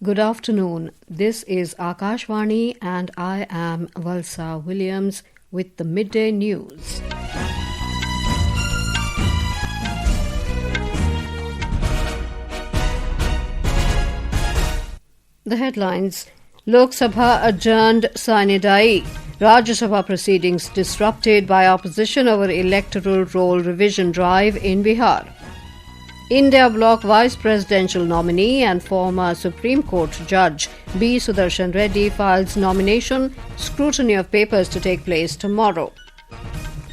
Good afternoon. This is Akashvani and I am Valsa Williams with the Midday News. The headlines: Lok Sabha adjourned, sine die. Rajya Sabha proceedings disrupted by opposition over electoral roll revision drive in Bihar. I.N.D.I.A bloc vice presidential nominee and former Supreme Court judge B. Sudershan Reddy files nomination, scrutiny of papers to take place tomorrow.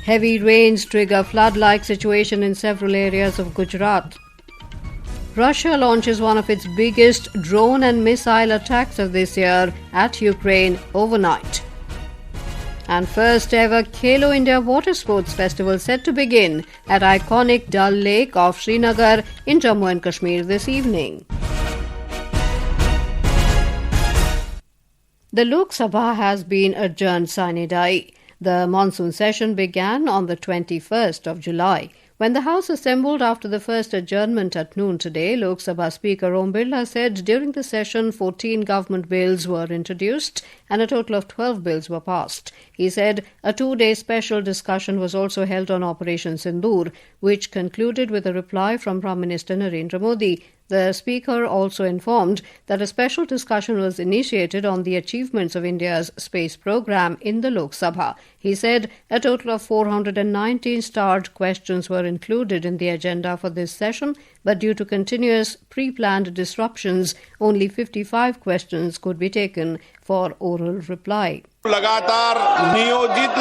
Heavy rains trigger flood-like situation in several areas of Gujarat. Russia launches one of its biggest drone and missile attacks of this year at Ukraine overnight. And first ever Khelo India Water Sports Festival set to begin at iconic Dal Lake of Srinagar in Jammu and Kashmir this evening. The Lok Sabha has been adjourned sine die. The monsoon session began on the 21st of July. When the House assembled after the first adjournment at noon today, Lok Sabha Speaker Om Birla said during the session 14 government bills were introduced and a total of 12 bills were passed. He said a two-day special discussion was also held on Operation Sindoor, which concluded with a reply from Prime Minister Narendra Modi. The Speaker also informed that a special discussion was initiated on the achievements of India's space program in the Lok Sabha. He said a total of 419 starred questions were included in the agenda for this session, but due to continuous pre-planned disruptions, only 55 questions could be taken for oral reply. लगातार नियोजित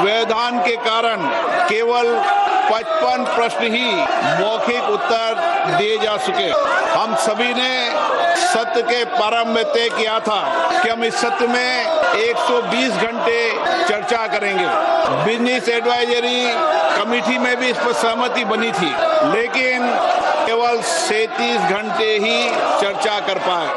व्यवधान के कारण केवल 55 प्रश्न ही मौखिक उत्तर दिए जा सके। हम सभी ने सत्र के प्रारंभ में तय किया था कि हम इस सत्र में 120 घंटे चर्चा करेंगे। बिजनेस एडवाइजरी कमेटी में भी इस पर सहमति बनी थी, लेकिन केवल 37 घंटे ही चर्चा कर पाए।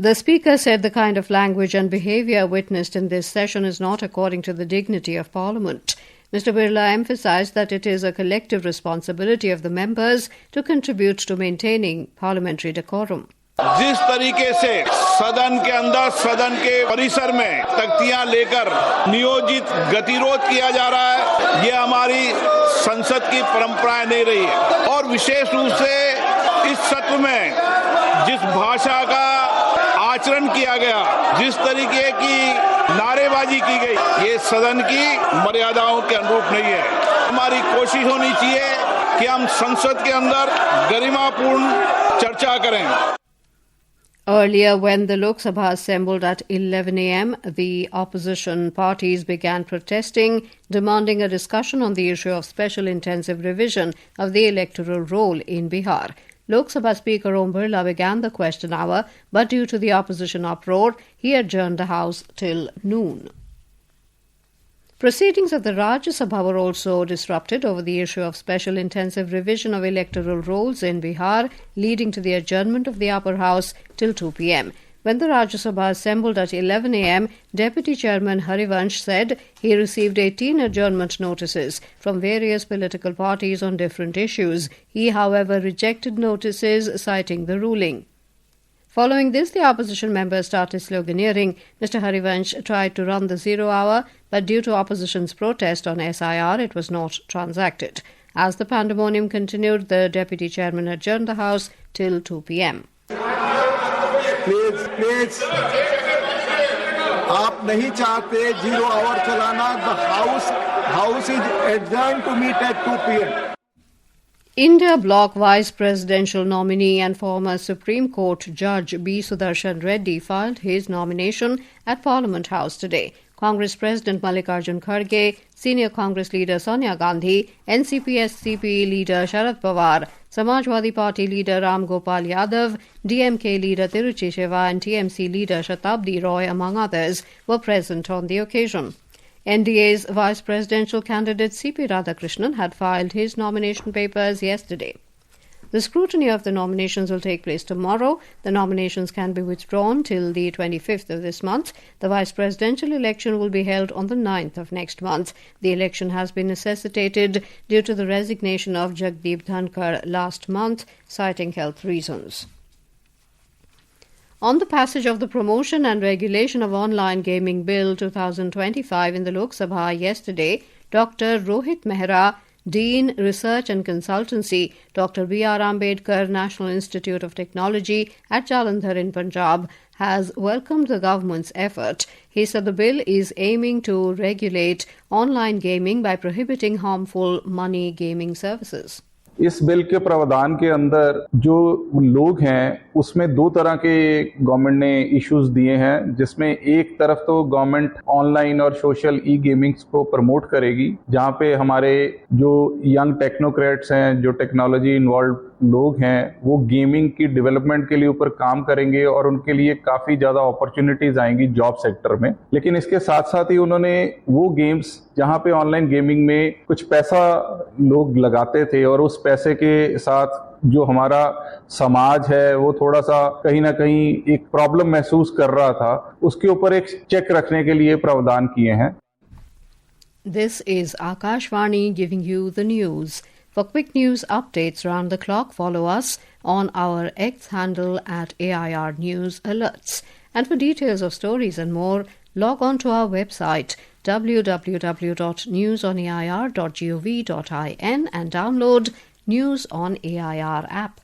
The Speaker said the kind of language and behaviour witnessed in this session is not according to the dignity of Parliament. Mr. Birla emphasised that it is a collective responsibility of the members to contribute to maintaining parliamentary decorum. जिस तरीके से सदन के अंदर, सदन के परिसर में तख्तियां लेकर नियोजित गतिरोध किया जा रहा है, ये हमारी संसद की परंपरा नहीं रही है। और विशेष रूप से इस सत्र में जिस भाषा का आचरण किया गया, जिस तरीके की नारेबाजी की गई, ये सदन की मर्यादाओं के अनुरूप नहीं है। हमारी कोशिश होनी चाहिए कि हम संसद के अंदर गरिमापूर्ण चर्चा करें। Earlier, when the Lok Sabha assembled at 11 a.m., the opposition parties began protesting, demanding a discussion on the issue of special intensive revision of the electoral roll in Bihar. Lok Sabha Speaker Om Birla began the question hour, but due to the opposition uproar, he adjourned the House till noon. Proceedings of the Rajya Sabha were also disrupted over the issue of special intensive revision of electoral rolls in Bihar, leading to the adjournment of the upper house till 2 p.m. When the Rajya Sabha assembled at 11 a.m., Deputy Chairman Harivansh said he received 18 adjournment notices from various political parties on different issues. He, however, rejected notices citing the ruling. Following this, the opposition members started sloganeering. Mr. Harivansh tried to run the 0 hour, but due to opposition's protest on SIR, it was not transacted. As the pandemonium continued, the Deputy Chairman adjourned the House till 2 p.m. Please, आप नहीं चाहते 0 hour चलाना। The House is adjourned to meet at 2 p.m. I.N.D.I.A bloc vice presidential nominee and former Supreme Court judge B. Sudershan Reddy filed his nomination at Parliament House today. Congress President Mallikarjun Kharge, Senior Congress leader Sonia Gandhi, NCP-SCP leader Sharad Pawar, Samajwadi Party leader Ram Gopal Yadav, DMK leader Tiruchi Shiva and TMC leader Shatabdi Roy, among others, were present on the occasion. N.D.A.'s vice presidential candidate C.P. Radhakrishnan had filed his nomination papers yesterday. The scrutiny of the nominations will take place tomorrow. The nominations can be withdrawn till the 25th of this month. The vice presidential election will be held on the 9th of next month. The election has been necessitated due to the resignation of Jagdeep Dhankar last month, citing health reasons. On the passage of the Promotion and Regulation of Online Gaming Bill 2025 in the Lok Sabha yesterday, Dr. Rohit Mehra, Dean, Research and Consultancy, Dr. B.R. Ambedkar National Institute of Technology at Jalandhar in Punjab, has welcomed the government's effort. He said the bill is aiming to regulate online gaming by prohibiting harmful money gaming services. इस bill के प्रावधान के अंदर जो लोग हैं उसमें दो तरह के गवर्नमेंट ने इश्यूज दिए हैं, जिसमें एक तरफ तो गवर्नमेंट ऑनलाइन और सोशल ई गेमिंग्स को प्रमोट करेगी, जहां पे हमारे जो यंग टेक्नोक्रेट्स हैं, जो टेक्नोलॉजी इन्वॉल्व लोग हैं, वो गेमिंग की डेवलपमेंट के लिए ऊपर काम करेंगे और उनके लिए काफी ज्यादा अपॉर्चुनिटीज आएंगी जॉब सेक्टर में। लेकिन इसके साथ साथ ही उन्होंने वो गेम्स जहां पे ऑनलाइन गेमिंग में कुछ पैसा लोग लगाते थे और उस पैसे के साथ जो हमारा समाज है वो थोड़ा सा कहीं ना कहीं एक प्रॉब्लम महसूस कर रहा था, उसके ऊपर एक चेक रखने के लिए प्रावधान किए हैं। This is Akashvani giving you the news. For quick news updates round the clock, follow us on our X handle at AIR News Alerts. And for details of stories and more, log on to our website www.newsonair.gov.in and download News on AIR app.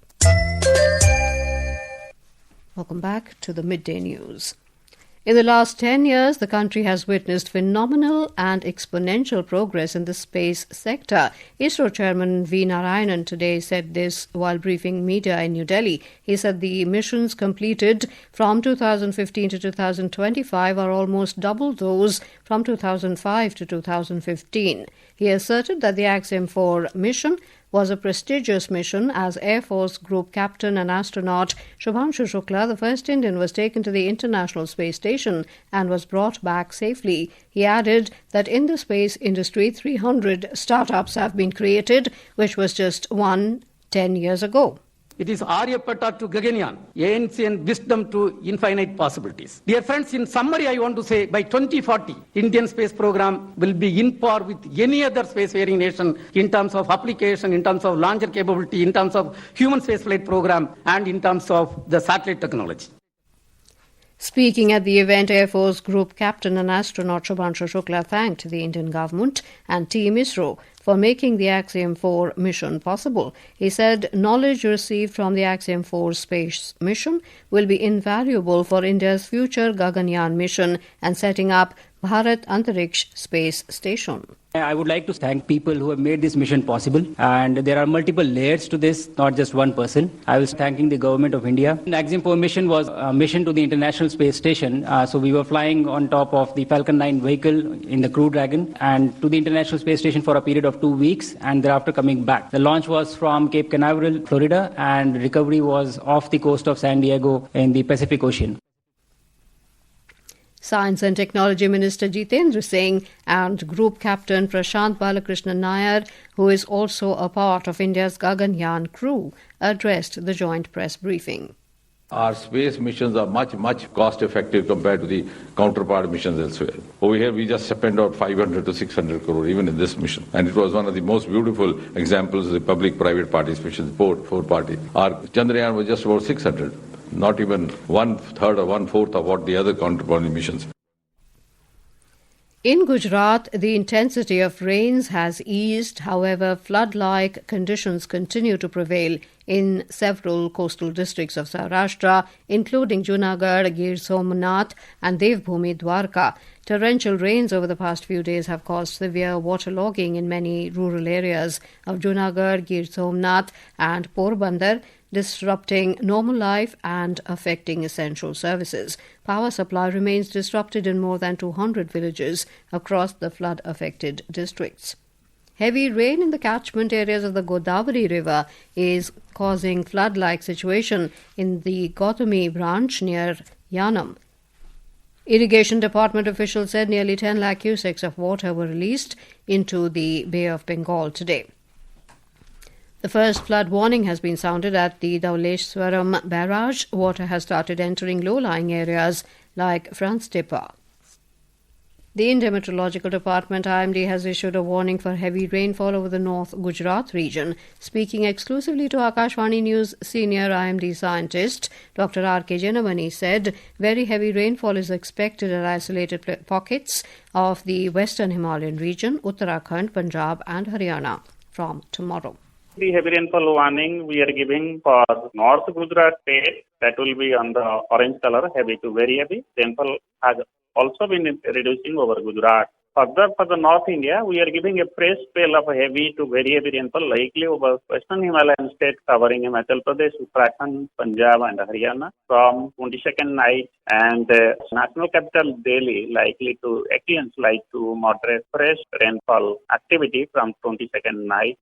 Welcome back to the Midday News. In the last 10 years, the country has witnessed phenomenal and exponential progress in the space sector. ISRO Chairman V. Narayanan today said this while briefing media in New Delhi. He said the missions completed from 2015 to 2025 are almost double those from 2005 to 2015. He asserted that the Axiom 4 mission was a prestigious mission as Air Force Group Captain and astronaut Shubhanshu Shukla, the first Indian, was taken to the International Space Station and was brought back safely. He added that in the space industry, 300 startups have been created, which was just 10 years ago. It is Aryabhatta to Gaganyaan, ancient wisdom to infinite possibilities. Dear friends, in summary, I want to say by 2040, Indian space program will be in par with any other spacefaring nation in terms of application, in terms of launcher capability, in terms of human spaceflight program, and in terms of the satellite technology. Speaking at the event, Air Force Group Captain and astronaut Shubhanshu Shukla thanked the Indian government and Team ISRO for making the Axiom 4 mission possible. He said knowledge received from the Axiom 4 space mission will be invaluable for India's future Gaganyaan mission and setting up Bharat Antariksh Space Station. I would like to thank people who have made this mission possible, and there are multiple layers to this, not just one person. I was thanking the government of India. The Axiom 4 mission was a mission to the International Space Station, so we were flying on top of the Falcon 9 vehicle in the Crew Dragon and to the International Space Station for a period of 2 weeks and thereafter coming back. The launch was from Cape Canaveral, Florida, and recovery was off the coast of San Diego in the Pacific Ocean. Science and Technology Minister Jitendra Singh and Group Captain Prashant Balakrishnan Nair, who is also a part of India's Gaganyaan crew, addressed the joint press briefing. Our space missions are much cost effective compared to the counterpart missions elsewhere. Over here we just spent out 500 to 600 crore even in this mission. And it was one of the most beautiful examples of the public-private participation, four party. Our Chandrayaan was just about 600. Not even 1/3 or 1/4 of what the other counterpart missions. In Gujarat, the intensity of rains has eased. However, flood-like conditions continue to prevail in several coastal districts of Saurashtra, including Junagadh, Gir Somnath and Devbhoomi Dwarka. Torrential rains over the past few days have caused severe waterlogging in many rural areas of Junagadh, Gir Somnath and Porbandar, disrupting normal life and affecting essential services. Power supply remains disrupted in more than 200 villages across the flood-affected districts. Heavy rain in the catchment areas of the Godavari River is causing flood-like situation in the Gautami branch near Yanam. Irrigation Department officials said nearly 10 lakh cusecs of water were released into the Bay of Bengal today. The first flood warning has been sounded at the Dhauleshwaram barrage. Water has started entering low-lying areas like Franz Tepa. The Indian Meteorological Department I.N.D.I.A has issued a warning for heavy rainfall over the North Gujarat region. Speaking exclusively to Akashvani News, senior I.N.D.I.A scientist Dr. R.K. Janamani said very heavy rainfall is expected at isolated pockets of the western Himalayan region, Uttarakhand, Punjab and Haryana from tomorrow. The heavy rainfall warning we are giving for North Gujarat state, that will be on the orange color, heavy to very heavy. Rainfall has also been reducing over Gujarat. Further, for the North India, we are giving a fresh spell of heavy to very heavy rainfall likely over western Himalayan states covering Himachal Pradesh, Uttarakhand, Punjab and Haryana from 22nd night, and national capital Delhi likely to experience light to moderate fresh rainfall activity from 22nd night.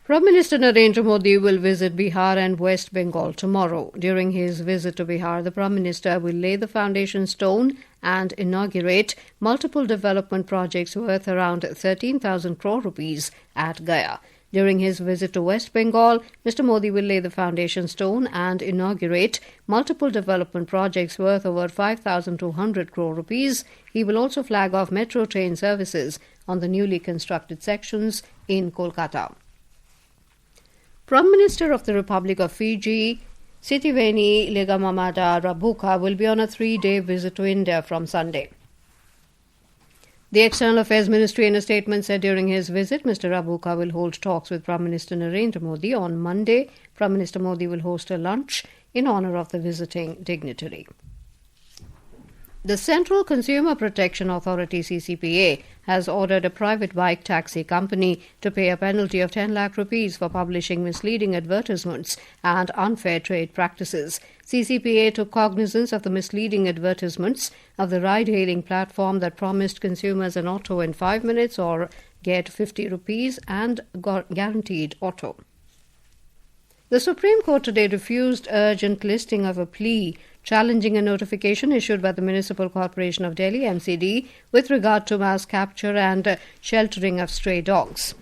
Prime Minister Narendra Modi will visit Bihar and West Bengal tomorrow. During his visit to Bihar, the Prime Minister will lay the foundation stone and inaugurate multiple development projects worth around 13,000 crore rupees at Gaya. During his visit to West Bengal, Mr. Modi will lay the foundation stone and inaugurate multiple development projects worth over 5,200 crore rupees. He will also flag off metro train services on the newly constructed sections in Kolkata. Prime Minister of the Republic of Fiji, Sitiveni Legamamada Rabuka, will be on a 3-day visit to India from Sunday. The External Affairs Ministry in a statement said during his visit, Mr. Rabuka will hold talks with Prime Minister Narendra Modi. On Monday, Prime Minister Modi will host a lunch in honour of the visiting dignitary. The Central Consumer Protection Authority CCPA has ordered a private bike taxi company to pay a penalty of 10 lakh rupees for publishing misleading advertisements and unfair trade practices. CCPA took cognizance of the misleading advertisements of the ride-hailing platform that promised consumers an auto in 5 minutes or get 50 rupees and guaranteed auto. The Supreme Court today refused urgent listing of a plea challenging a notification issued by the Municipal Corporation of Delhi MCD with regard to mass capture and sheltering of stray dogs.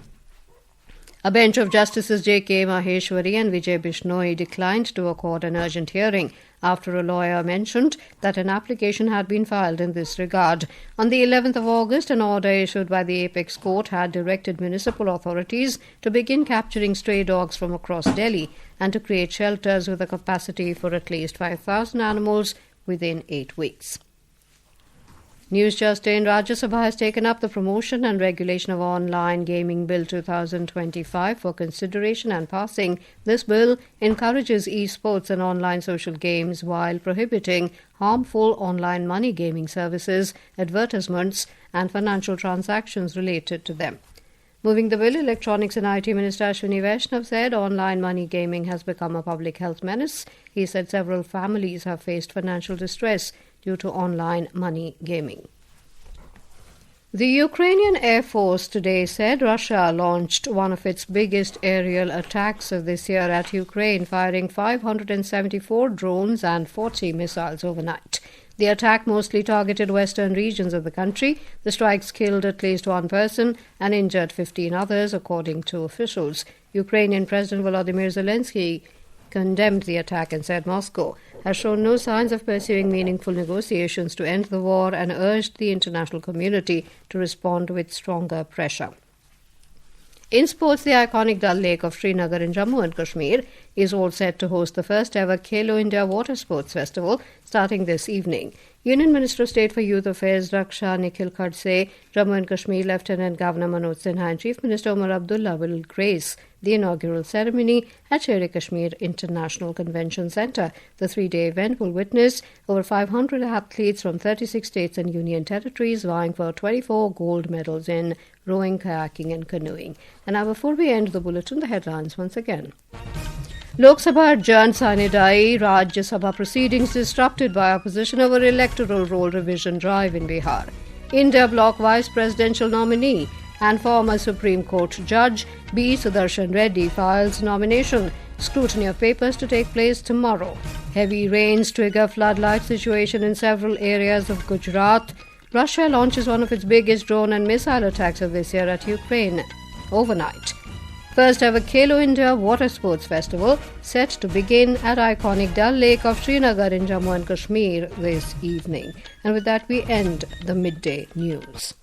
A bench of Justices J.K. Maheshwari and Vijay Bishnoi declined to accord an urgent hearing after a lawyer mentioned that an application had been filed in this regard. On the 11th of August, an order issued by the Apex Court had directed municipal authorities to begin capturing stray dogs from across Delhi and to create shelters with a capacity for at least 5,000 animals within 8 weeks. News just in, Rajya Sabha has taken up the Promotion and Regulation of Online Gaming Bill 2025 for consideration and passing. This bill encourages e-sports and online social games while prohibiting harmful online money gaming services, advertisements and financial transactions related to them. Moving the bill, Electronics and IT Minister Ashwini Vaishnav said online money gaming has become a public health menace. He said several families have faced financial distress due to online money gaming. The Ukrainian Air Force today said Russia launched one of its biggest aerial attacks of this year at Ukraine, firing 574 drones and 40 missiles overnight. The attack mostly targeted western regions of the country. The strikes killed at least one person and injured 15 others, according to officials. Ukrainian President Volodymyr Zelensky condemned the attack and said Moscow has shown no signs of pursuing meaningful negotiations to end the war and urged the international community to respond with stronger pressure. In sports, the iconic Dal Lake of Srinagar in Jammu and Kashmir is all set to host the first ever Khelo India Water Sports Festival starting this evening. Union Minister of State for Youth Affairs Raksha Nikhil Khadse, Jammu and Kashmir Lieutenant Governor Manoj Sinha and Chief Minister Omar Abdullah will grace the inaugural ceremony at Sher-e-Kashmir International Convention Centre. The 3-day event will witness over 500 athletes from 36 states and union territories vying for 24 gold medals in rowing, kayaking and canoeing. And now before we end the bulletin, the headlines once again. Lok Sabha adjourned sine die, Rajya Sabha proceedings disrupted by opposition over electoral roll revision drive in Bihar. I.N.D.I.A bloc vice presidential nominee and former Supreme Court judge B. Sudershan Reddy files nomination. Scrutiny of papers to take place tomorrow. Heavy rains trigger floodlight situation in several areas of Gujarat. Russia launches one of its biggest drone and missile attacks of this year at Ukraine overnight. First ever Khelo India Water Sports Festival set to begin at iconic Dal Lake of Srinagar in Jammu and Kashmir this evening. And with that we end the midday news.